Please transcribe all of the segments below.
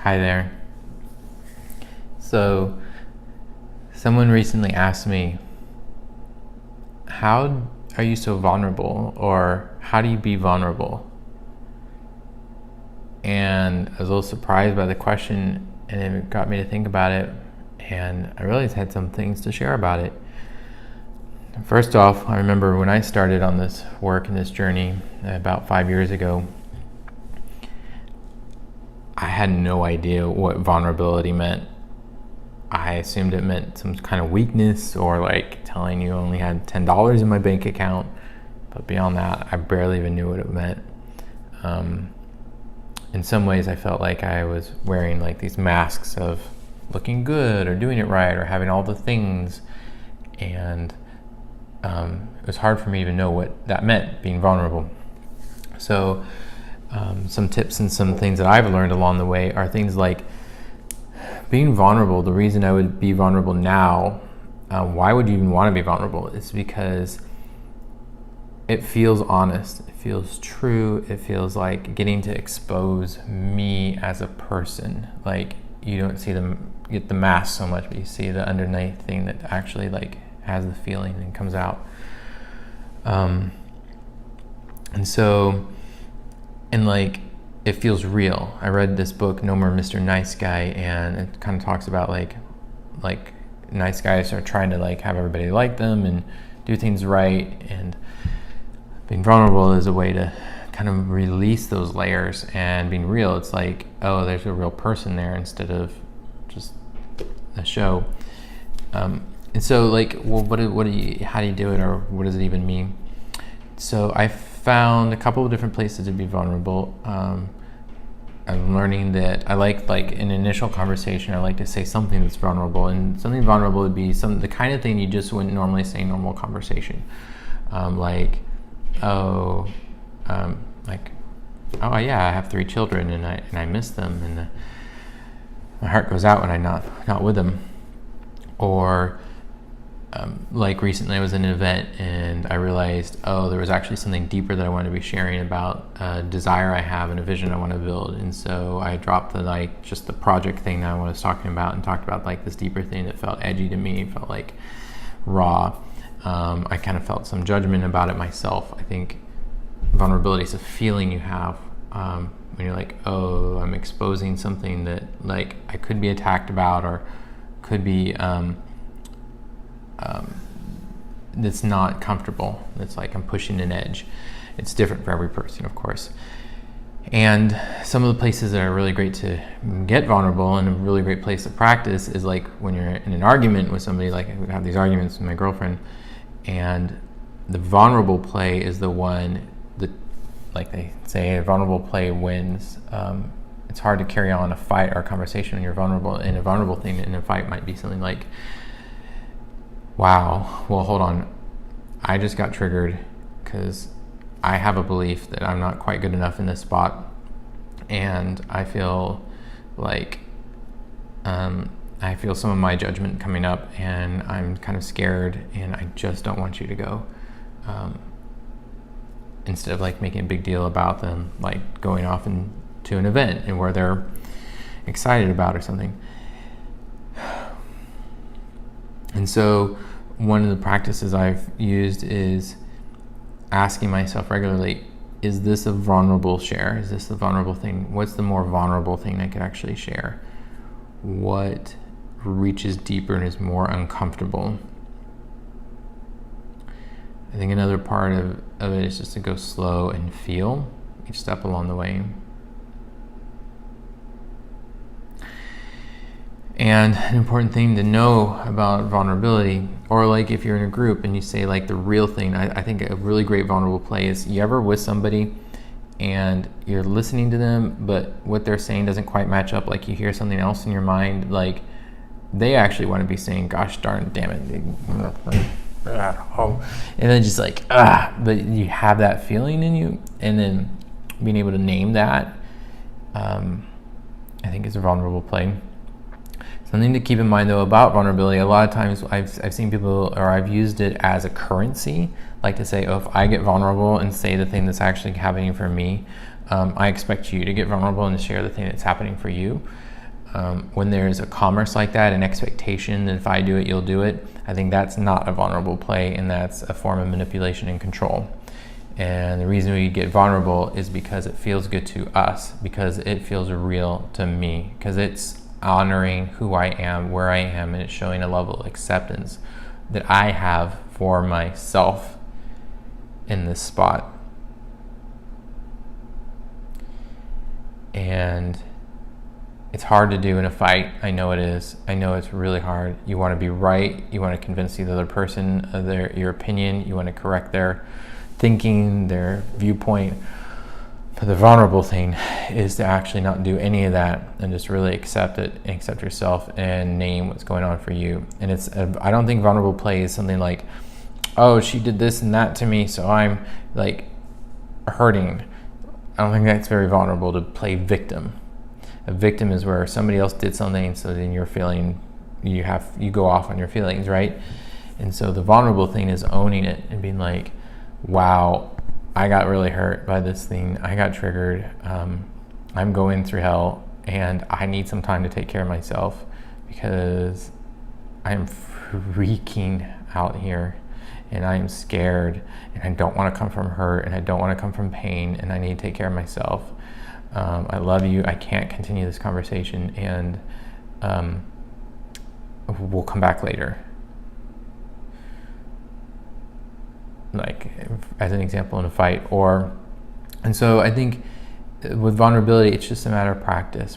Hi there. So, someone recently asked me, how are you so vulnerable? Or how do you be vulnerable? And I was a little surprised by the question, and it got me to think about it. And I realized I had some things to share about it. First off, I remember when I started on this work and this journey about 5 years ago, I had no idea what vulnerability meant. I assumed it meant some kind of weakness or like telling you only had $10 in my bank account. But beyond that, I barely even knew what it meant. In some ways, I felt like I was wearing like these masks of looking good or doing it right or having all the things. And it was hard for me to even know what that meant, being vulnerable. So some tips and some things that I've learned along the way are things like being vulnerable. The reason I would be vulnerable now, why would you even want to be vulnerable? It's because it feels honest. It feels true. It feels like getting to expose me as a person. Like you don't see get the mask so much, but you see the underneath thing that actually like has the feeling and comes out. And like it feels real. I read this book, No More Mr. Nice Guy, and it kind of talks about like nice guys are trying to like have everybody like them and do things right, and being vulnerable is a way to kind of release those layers. And being real, it's like, oh, there's a real person there instead of just a show. And so like, well, how do you do it, or what does it even mean? So I found a couple of different places to be vulnerable. I'm learning that I like in initial conversation, I like to say something that's vulnerable, and something vulnerable would be the kind of thing you just wouldn't normally say in normal conversation. Oh yeah, I have 3 children and I miss them, and my heart goes out when I'm not with them. Or like recently I was in an event and I realized, there was actually something deeper that I wanted to be sharing about a desire I have and a vision I want to build. And so I dropped just the project thing that I was talking about and talked about like this deeper thing that felt edgy to me, felt like raw. I kind of felt some judgment about it myself. I think vulnerability is a feeling you have when you're like, oh, I'm exposing something that like I could be attacked about, or could be that's not comfortable. It's like I'm pushing an edge. It's different for every person, of course. And some of the places that are really great to get vulnerable and a really great place to practice is like when you're in an argument with somebody. Like I would have these arguments with my girlfriend, and the vulnerable play is the one that, like they say, a vulnerable play wins. It's hard to carry on a fight or a conversation when you're vulnerable, and a vulnerable thing in a fight might be something like, wow, well, hold on, I just got triggered because I have a belief that I'm not quite good enough in this spot, and I feel like I feel some of my judgment coming up, and I'm kind of scared, and I just don't want you to go. Instead of like making a big deal about them like going off to an event and where they're excited about or something. And so one of the practices I've used is asking myself regularly, is this a vulnerable share? Is this the vulnerable thing? What's the more vulnerable thing I could actually share? What reaches deeper and is more uncomfortable? I think another part of it is just to go slow and feel each step along the way. And an important thing to know about vulnerability, or like if you're in a group and you say like the real thing, I think a really great vulnerable play is, you ever with somebody and you're listening to them, but what they're saying doesn't quite match up, like you hear something else in your mind, like they actually want to be saying, gosh darn, damn it. And then just like, but you have that feeling in you, and then being able to name that, I think is a vulnerable play. Something to keep in mind though about vulnerability, a lot of times I've seen people, or I've used it as a currency, like to say, oh, if I get vulnerable and say the thing that's actually happening for me, I expect you to get vulnerable and to share the thing that's happening for you. when there's a commerce like that, an expectation that if I do it, you'll do it, I think that's not a vulnerable play, and that's a form of manipulation and control. And the reason we get vulnerable is because it feels good to us, because it feels real to me, because it's honoring who I am, where I am, and it's showing a level of acceptance that I have for myself in this spot. And it's hard to do in a fight. I know it is. I know it's really hard. You want to be right. You want to convince the other person of your opinion. You want to correct their thinking, their viewpoint. But the vulnerable thing is to actually not do any of that and just really accept it and accept yourself and name what's going on for you. And I don't think vulnerable play is something like, oh, she did this and that to me, so I'm like hurting. I don't think that's very vulnerable to play victim. A victim is where somebody else did something, so then you're feeling, you go off on your feelings, right? And so the vulnerable thing is owning it and being like, wow, I got really hurt by this thing. I got triggered. I'm going through hell, and I need some time to take care of myself because I'm freaking out here, and I am scared, and I don't want to come from hurt, and I don't want to come from pain, and I need to take care of myself. I love you. I can't continue this conversation, and we'll come back later. Like, as an example in a fight. And so I think with vulnerability, it's just a matter of practice.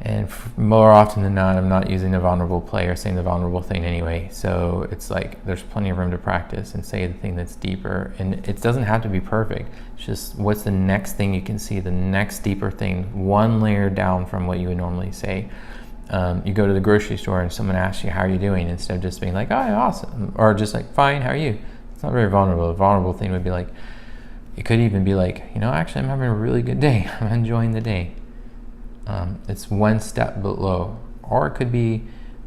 And more often than not, I'm not using a vulnerable play or saying the vulnerable thing anyway. So it's like there's plenty of room to practice and say the thing that's deeper. And it doesn't have to be perfect. It's just what's the next thing you can see, the next deeper thing, one layer down from what you would normally say. You go to the grocery store and someone asks you, how are you doing? Instead of just being like, oh, awesome. Or just like, fine, how are you? It's not very vulnerable. A vulnerable thing would be like, it could even be like, actually, I'm having a really good day. I'm enjoying the day. It's one step below. Or it could be,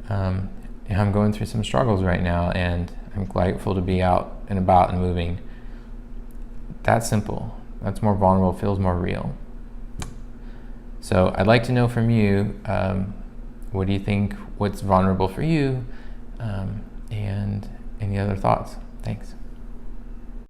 I'm going through some struggles right now and I'm grateful to be out and about and moving. That's simple. That's more vulnerable, feels more real. So I'd like to know from you, what do you think, what's vulnerable for you, and any other thoughts? Thanks.